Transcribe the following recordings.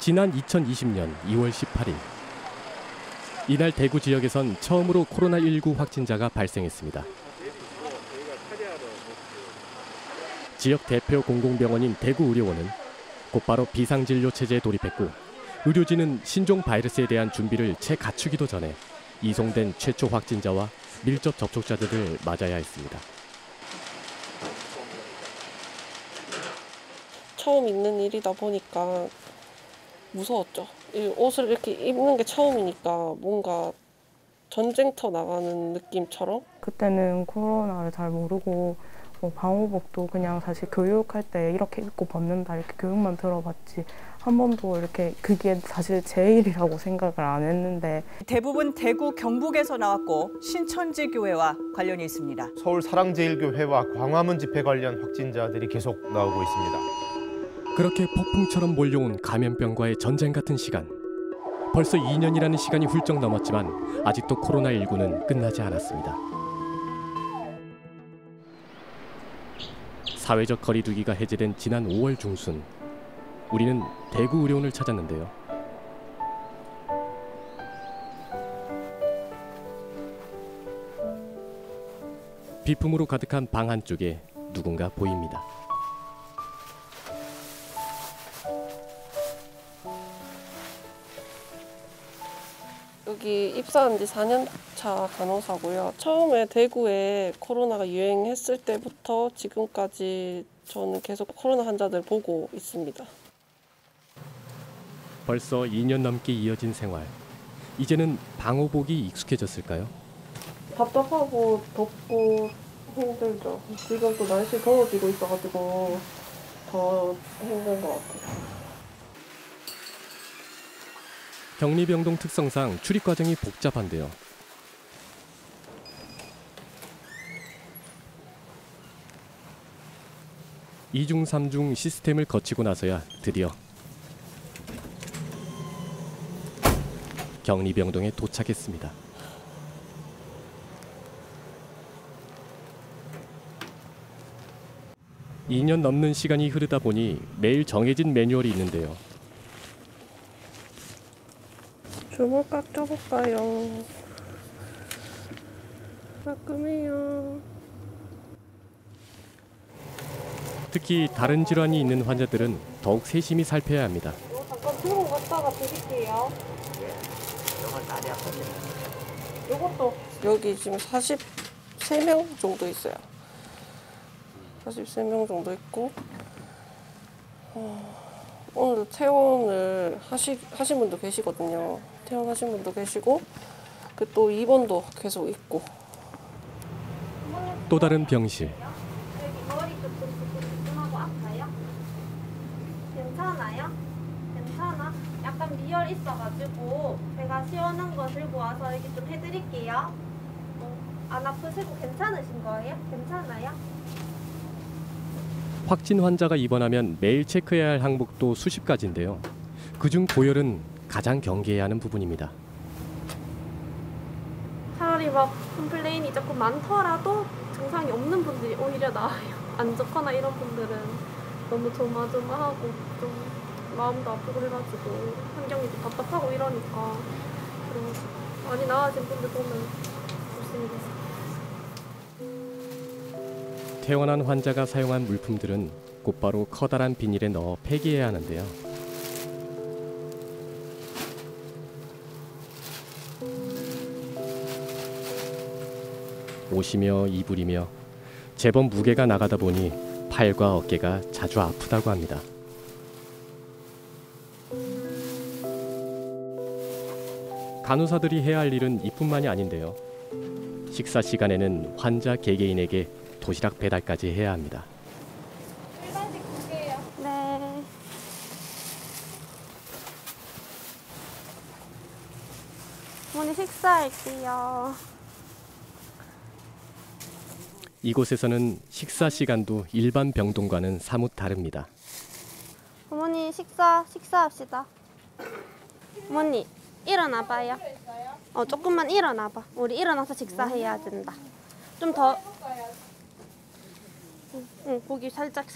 지난 2020년 2월 18일. 이날 대구 지역에선 처음으로 코로나19 확진자가 발생했습니다. 지역 대표 공공병원인 대구의료원은 곧바로 비상진료 체제에 돌입했고 의료진은 신종 바이러스에 대한 준비를 채 갖추기도 전에 이송된 최초 확진자와 밀접 접촉자들을 맞아야 했습니다. 처음 있는 일이다 보니까 무서웠죠. 옷을 이렇게 입는 게 처음이니까 뭔가 전쟁터 나가는 느낌처럼. 그때는 코로나를 잘 모르고 방호복도 그냥 사실 교육할 때 이렇게 입고 벗는다 이렇게 교육만 들어봤지 한 번도 이렇게 그게 사실 제 일이라고 생각을 안 했는데 대부분 대구 경북에서 나왔고 신천지 교회와 관련이 있습니다. 서울 사랑제일교회와 광화문 집회 관련 확진자들이 계속 나오고 있습니다. 그렇게 폭풍처럼 몰려온 감염병과의 전쟁 같은 시간. 벌써 2년이라는 시간이 훌쩍 넘었지만 아직도 코로나19는 끝나지 않았습니다. 사회적 거리두기가 해제된 지난 5월 중순, 우리는 대구 의료원을 찾았는데요. 비품으로 가득한 방 한쪽에 누군가 보입니다. 여기 입사한 지 4년 차 간호사고요. 처음에 대구에 코로나가 유행했을 때부터 지금까지 저는 계속 코로나 환자들 보고 있습니다. 벌써 2년 넘게 이어진 생활. 이제는 방호복이 익숙해졌을까요? 답답하고 덥고 힘들죠. 지금 또 날씨 더워지고 있어가지고 더 힘든 것 같아요. 격리병동 특성상 출입 과정이 복잡한데요. 이중 삼중 시스템을 거치고 나서야 드디어 격리병동에 도착했습니다. (2년) 넘는 시간이 흐르다 보니 매일 정해진 매뉴얼이 있는데요. 주물깍 쪄볼까요? 따끔해요. 특히 다른 질환이 있는 환자들은 더욱 세심히 살펴야 합니다. 잠깐 들고 갔다가 드릴게요. 이건 많이 아픈데. 이것도 여기 지금 43명 정도 있어요. 43명 정도 있고 오늘 퇴원을 하신 분도 계시거든요. 퇴원하신 분도 계시고 또 입원도 계속 있고. 또 다른 병실. 여기 머리 조금 하고 아파요? 괜찮아요? 괜찮아? 약간 미열 있어가지고 제가 시원한 거 들고 와서 이렇게 좀 해드릴게요. 안 아프시고 괜찮으신 거예요? 괜찮아요? 확진 환자가 입원하면 매일 체크해야 할 항목도 수십 가지인데요. 그중 고열은 가장 경계해야 하는 부분입니다. 차라리 막 컴플레인이 조금 많더라도 증상이 없는 분들이 오히려 나아요. 안 좋거나 이런 분들은 너무 조마조마하고 좀 마음도 아프고 해가지고 환경이 좀 답답하고 이러니까 많이 나아진 분들 보면 좋습니다. 퇴원한 환자가 사용한 물품들은 곧바로 커다란 비닐에 넣어 폐기해야 하는데요. 옷이며 이불이며 제법 무게가 나가다 보니 팔과 어깨가 자주 아프다고 합니다. 간호사들이 해야 할 일은 이뿐만이 아닌데요. 식사 시간에는 환자 개개인에게 도시락 배달까지 해야 합니다. 일반식 두 개요. 네. 어머니 식사할게요. 이곳에서는 식사 시간도 일반 병동과는 사뭇 다릅니다. 어머니 식사합시다. 어머니 일어나봐요. 조금만 일어나봐. 우리 일어나서 식사해야 된다. 좀 더. 응, 고기 살짝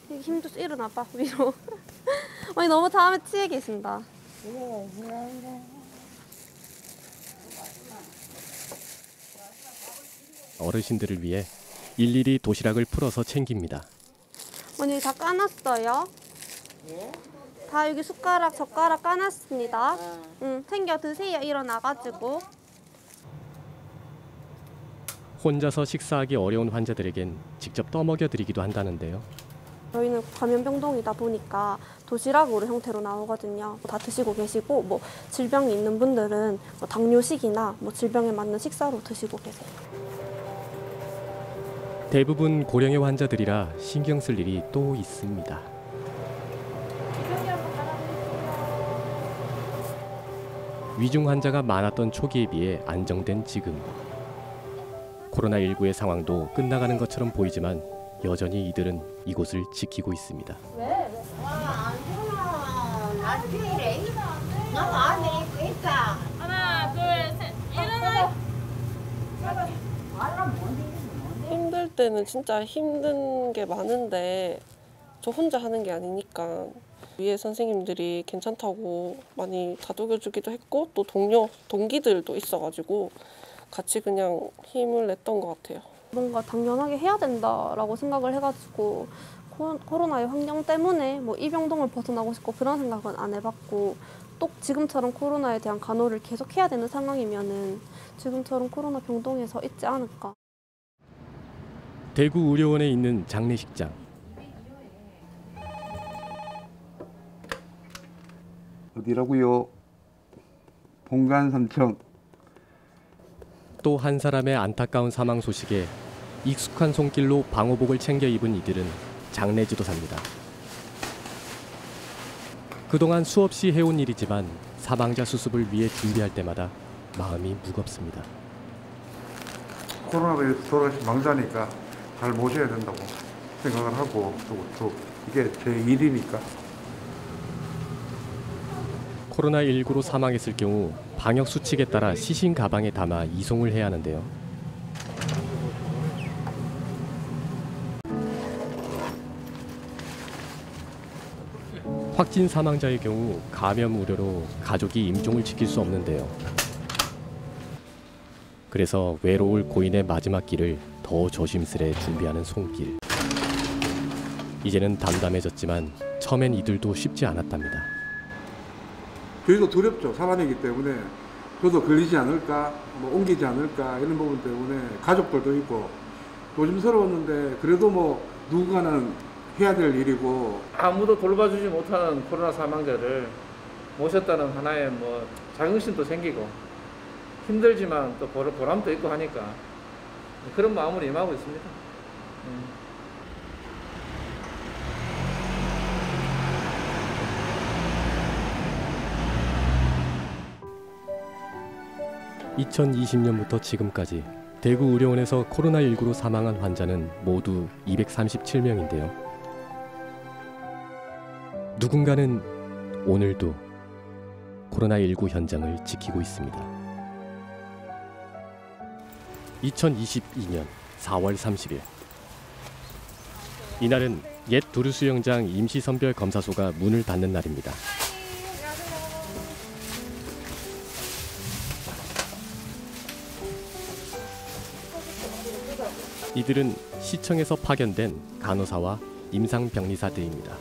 여기 힘줘서 일어나봐 위로. 아니 너무 잠에 취해 계신다. 어르신들을 위해 일일이 도시락을 풀어서 챙깁니다. 언니 다 까놨어요? 다 여기 숟가락, 젓가락 까놨습니다. 응, 챙겨 드세요. 일어나가지고. 혼자서 식사하기 어려운 환자들에겐 직접 떠먹여 드리기도 한다는데요. 저희는 감염병동이다 보니까 도시락으로 형태로 나오거든요. 다 드시고 계시고 뭐 질병이 있는 분들은 뭐 당뇨식이나 뭐 질병에 맞는 식사로 드시고 계세요. 대부분 고령의 환자들이라 신경 쓸 일이 또 있습니다. 위중 환자가 많았던 초기에 비해 안정된 지금. 코로나19의 상황도 끝나가는 것처럼 보이지만 여전히 이들은 이곳을 지키고 있습니다. 하나, 둘, 셋. 일어나. 힘들 때는 진짜 힘든 게 많은데 저 혼자 하는 게 아니니까 위에 선생님들이 괜찮다고 많이 다독여주기도 했고 또 동기들도 있어가지고 같이 그냥 힘을 냈던 것 같아요. 뭔가 당연하게 해야 된다라고 생각을 해가지고 코로나의 환경 때문에 뭐 이 병동을 벗어나고 싶고 그런 생각은 안 해봤고 또 지금처럼 코로나에 대한 간호를 계속 해야 되는 상황이면은 지금처럼 코로나 병동에서 있지 않을까. 대구 의료원에 있는 장례식장. 어디라고요? 본관 3층. 또 한 사람의 안타까운 사망 소식에 익숙한 손길로 방호복을 챙겨 입은 이들은 장례지도사입니다. 그동안 수없이 해온 일이지만 사망자 수습을 위해 준비할 때마다 마음이 무겁습니다. 코로나로 돌아가신 망자니까 잘 모셔야 된다고 생각을 하고 또 이게 제 일이니까. 코로나19로 사망했을 경우 방역 수칙에 따라 시신 가방에 담아 이송을 해야 하는데요. 확진 사망자의 경우 감염 우려로 가족이 임종을 지킬 수 없는데요. 그래서 외로울 고인의 마지막 길을 더 조심스레 준비하는 손길. 이제는 담담해졌지만 처음엔 이들도 쉽지 않았답니다. 저희도 두렵죠. 사람이기 때문에 저도 걸리지 않을까, 뭐 옮기지 않을까 이런 부분 때문에 가족들도 있고 조심스러웠는데 그래도 뭐 누군가는 해야 될 일이고 아무도 돌봐주지 못하는 코로나 사망자를 모셨다는 하나의 뭐 자긍심도 생기고 힘들지만 또 보람도 있고 하니까 그런 마음으로 임하고 있습니다. 2020년부터 지금까지 대구 의료원에서 코로나19로 사망한 환자는 모두 237명인데요. 누군가는 오늘도 코로나19 현장을 지키고 있습니다. 2022년 4월 30일 이날은 옛 두루수영장 임시선별 검사소가 문을 닫는 날입니다. 이들은 시청에서 파견된 간호사와 임상병리사들입니다.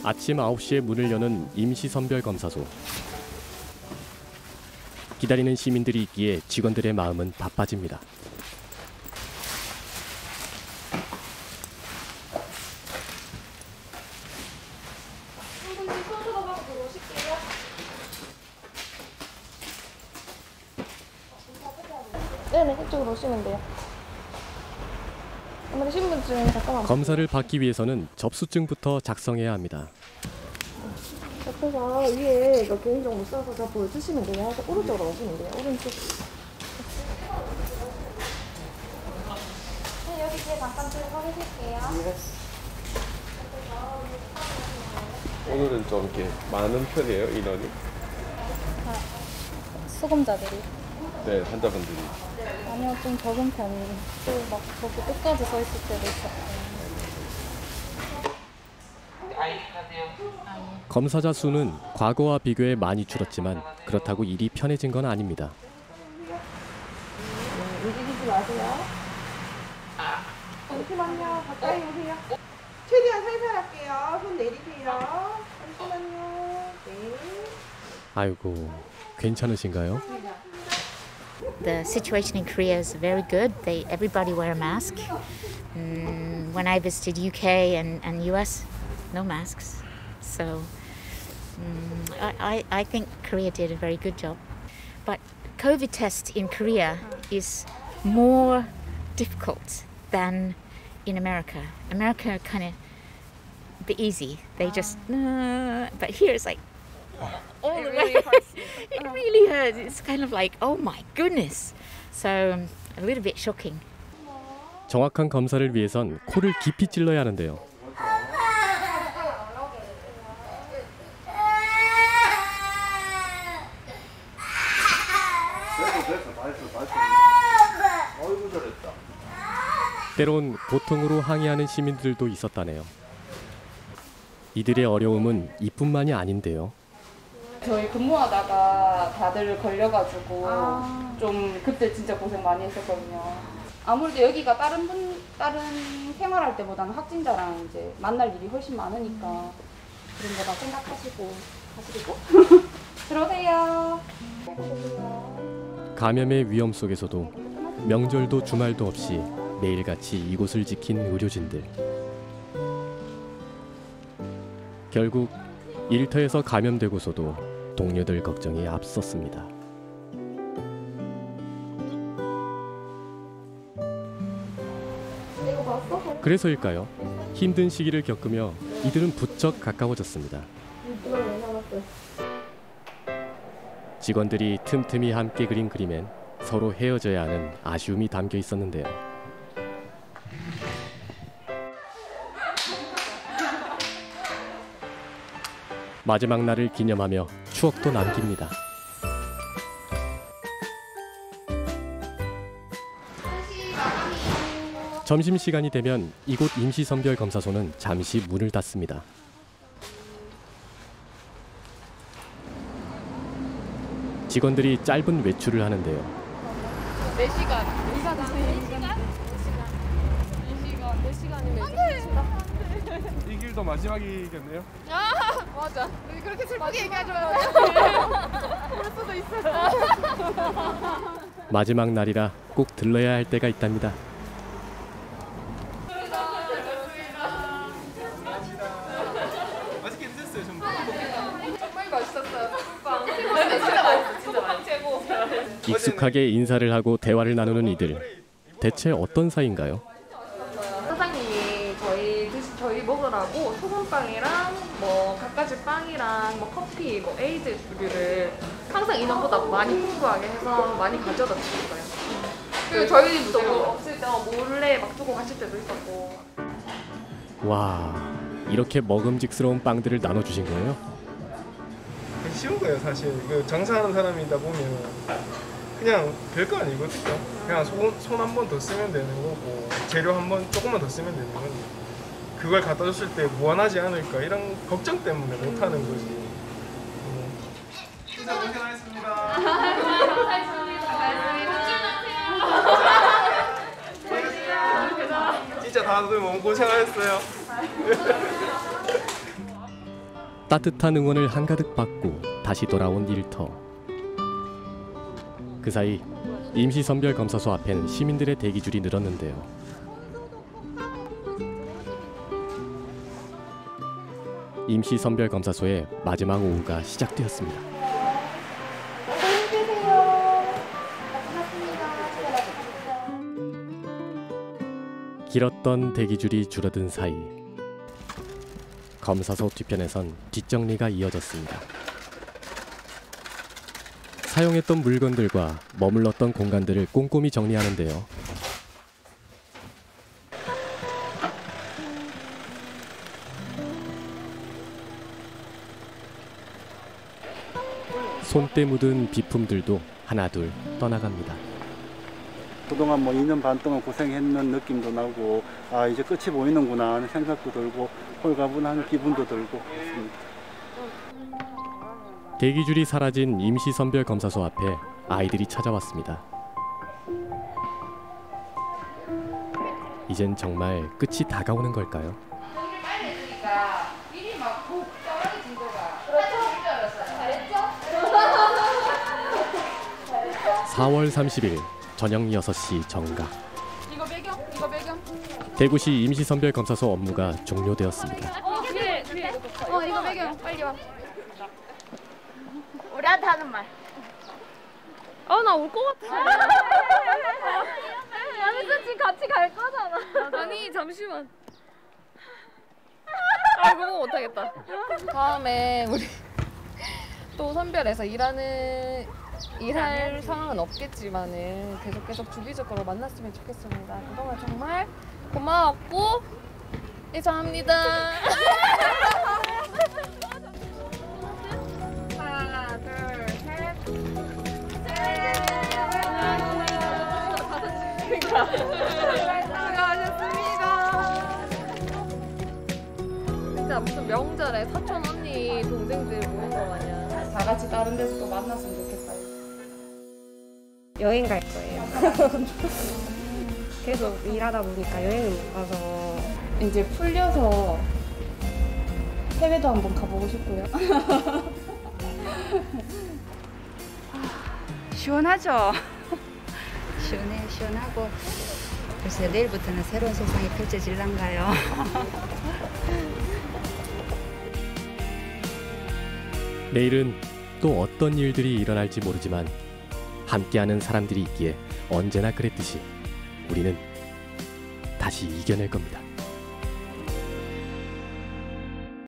아침 9시에 문을 여는 임시선별검사소. 기다리는 시민들이 있기에 직원들의 마음은 바빠집니다. 네네, 이쪽으로 오시면 돼요. 아무리 신분증 잠깐만. 검사를 받기 위해서는 접수증부터 작성해야 합니다. 옆에서 위에 이거 개인정보 써서 다 보여주시면 돼요. 오른쪽으로 오시면 돼요. 오른쪽. 네, 여기 뒤에 잠깐 들어가 계실게요. 오늘은 좀 이렇게 많은 편이에요, 인원이? 수감자들이? 네, 환자분들이. 아니요, 좀 적은 편이에요. 또 막 저기 끝까지 서 있을 때도 있었고. 검사자 수는 과거와 비교해 많이 줄었지만 그렇다고 일이 편해진 건 아닙니다. 움직이지 마세요. 잠시만요. 가까이 오세요. 최대한 살살 할게요. 손 내리세요. 잠시만요. 네. 아이고, 괜찮으신가요? The situation in Korea is very good. Everybody wear a mask. When I visited UK and US, no masks. So I think Korea did a very good job. But COVID test in Korea is more difficult than in America. America kind of a bit easy. They just, but here it's like all the way. It really hurts. It's kind of like, oh my goodness. So a little bit shocking. 정확한 검사를 위해선 코를 깊이 찔러야 하는데요. 때론 고통으로 항의하는 시민들도 있었다네요. 이들의 어려움은 이뿐만이 아닌데요. 저희 근무하다가 다들 걸려가지고 좀 그때 진짜 고생 많이 했었거든요. 아무래도 여기가 다른 생활할 때보다는 확진자랑 이제 만날 일이 훨씬 많으니까 그런 거 다 생각하시고 하시고 들어오세요. 감염의 위험 속에서도 명절도 주말도 없이 매일같이 이곳을 지킨 의료진들. 결국 일터에서 감염되고서도 동료들 걱정이 앞섰습니다. 그래서일까요? 힘든 시기를 겪으며 이들은 부쩍 가까워졌습니다. 직원들이 틈틈이 함께 그린 그림엔 서로 헤어져야 하는 아쉬움이 담겨 있었는데요. 마지막 날을 기념하며 추억도 남깁니다. 점심시간이 되면 이곳 임시선별검사소는 잠시 문을 닫습니다. 직원들이 짧은 외출을 하는데요. 4시간. 4시간이면 이 길도 마지막이겠네요? 아, 맞아. 그렇게 슬프게 얘기하지 마. 그럴 수도 있어. 마지막 날이라 꼭 들러야 할 때가 있답니다. 맛있게 드셨어요, 전부? 정말 맛있었어요. 진짜 맛있어. 진짜 맛있어. 최고. 익숙하게 인사를 하고 대화를 나누는 이들. 대체 어떤 사이인가요? 사장님이 저희 먹으라고 소금빵이랑 뭐 갖가지 빵이랑 뭐 커피, 뭐 에이드 주류를 항상 인원보다 많이 풍부하게 해서 많이 가져다 주셨어요. 그리고 저희도 없을 때 몰래 막 두고 가실 때도 있었고. 와, 이렇게 먹음직스러운 빵들을 나눠주신 거예요? 쉬운 거예요, 사실. 장사하는 사람이다 보면 그냥 별거 아니거든요. 그냥 손 한 번 더 쓰면 되는 거고 재료 한 번 조금만 더 쓰면 되는 건데 그걸 갖다 줬을 때 무한하지 않을까 이런 걱정 때문에 못 하는 거지. 진짜 고생하셨습니다. 진짜 다들 너무 고생하셨어요. 따뜻한 응원을 한가득 받고 다시 돌아온 일터. 그 사이 임시선별검사소 앞에는 시민들의 대기줄이 늘었는데요. 임시선별검사소의 마지막 오후가 시작되었습니다. 길었던 대기줄이 줄어든 사이 검사소 뒤편에선 뒷정리가 이어졌습니다. 사용했던 물건들과 머물렀던 공간들을 꼼꼼히 정리하는데요. 손때 묻은 비품들도 하나둘 떠나갑니다. 그동안 뭐 2년 반 동안 고생했는 느낌도 나고 아 이제 끝이 보이는구나 하는 생각도 들고 홀가분한 기분도 들고 그렇습니다. 대기줄이 사라진 임시선별검사소 앞에 아이들이 찾아왔습니다. 이젠 정말 끝이 다가오는 걸까요? 4월 30일 저녁 6시 정각. 이거 배경. 대구시 임시선별검사소 업무가 종료되었습니다. 이거 배경 빨리 와. 우리한테 하는 말. 나 올 것 같아. 여기서 지금 같이 갈 거잖아. 아니 잠시만. 그거 못하겠다. 다음에 우리 또 선별해서 일할 상황은 없겠지만은 계속 주기적으로 만났으면 좋겠습니다. 그동안 정말 고마웠고 이상합니다. 하나, 둘, 셋. 수고하셨습니다. 진짜 무슨 명절에 사촌 언니 동생들 모인 거 마냥 다 같이 다른 데서 또 만났으면 좋겠어요. 여행 갈 거예요. 계속 일하다 보니까 여행을 못 가서 이제 풀려서 해외도 한번 가보고 싶고요. 시원하죠? 시원하고 글쎄 내일부터는 새로운 세상이 펼쳐질란가요? 내일은 또 어떤 일들이 일어날지 모르지만 함께하는 사람들이 있기에 언제나 그랬듯이 우리는 다시 이겨낼 겁니다.